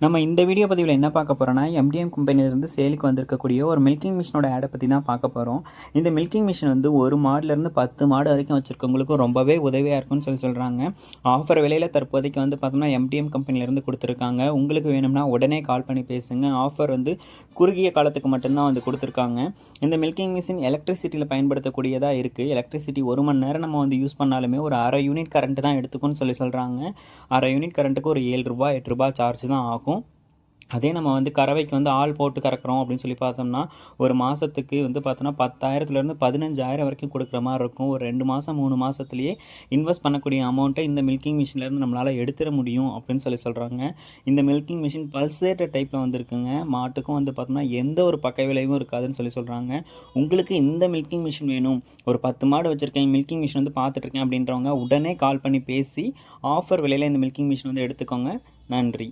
நம்ம இந்த வீடியோ பதிவில் என்ன பார்க்க போகிறோன்னா எம்டிஎம் கம்பெனிலேருந்து சேலுக்கு வந்திருக்கக்கூடிய ஒரு மில்கிங் மிஷினோட ஆடை பற்றி தான் பார்க்க போகிறோம். இந்த மில்கிங் மிஷின் வந்து ஒரு மாடுலேருந்து 10 மாடு வரைக்கும் வச்சுருக்கவங்களுக்கும் ரொம்பவே உதவியாக இருக்கும்னு சொல்கிறாங்க. ஆஃபர் விலையில் தற்போதைக்கு வந்து பார்த்தோம்னா எம்டிஎம் கம்பெனிலேருந்து கொடுத்துருக்காங்க. உங்களுக்கு வேணும்னா உடனே கால் பண்ணி பேசுங்க. ஆஃபர் வந்து குறுகிய காலத்துக்கு மட்டும்தான் வந்து கொடுத்துருக்காங்க. இந்த மில்கிங் மிஷின் எலக்ட்ரிசிட்டியில் பயன்படுத்தக்கூடியதாக இருக்குது. எலக்ட்ரிசிட்டி 1 மணி நேரம் நம்ம வந்து யூஸ் பண்ணாலுமே ஒரு அரை யூனிட் கரண்ட் தான் எடுத்துக்கும்னு சொல்கிறாங்க. அரை யூனிட் கரண்ட்டுக்கு ஒரு 7 ரூபா 8 ரூபா சார்ஜ் தான் ஆகும். அதே நம்ம வந்து கறவைக்கு வந்து ஆள் போட்டு கறக்கிறோம் அப்படின்னு சொல்லி பார்த்தோம்னா ஒரு மாதத்துக்கு வந்து பார்த்தோன்னா 10,000லேருந்து 15,000 வரைக்கும் கொடுக்குற மாதிரி இருக்கும். ஒரு 2 மாதம் 3 மாதத்துலேயே இன்வெஸ்ட் பண்ணக்கூடிய அமௌண்ட்டை இந்த மில்கிங் மிஷின்லேருந்து நம்மளால் எடுத்துட முடியும் அப்படின்னு சொல்கிறாங்க. இந்த மில்கிங் மிஷின் பல்சேட்டட் டைப்பில் வந்துருக்குங்க. மாட்டுக்கும் வந்து பார்த்தோம்னா எந்த ஒரு பக்க விளைவும் இருக்காதுன்னு சொல்கிறாங்க. உங்களுக்கு இந்த மில்கிங் மிஷின் வேணும், ஒரு 10 மாடு வச்சுருக்கேன், மில்கிங் மிஷின் வந்து பார்த்துட்ருக்கேன் அப்படின்றவங்க உடனே கால் பண்ணி பேசி ஆஃபர் விலையில் இந்த மில்கிங் மிஷின் வந்து எடுத்துக்கோங்க. நன்றி.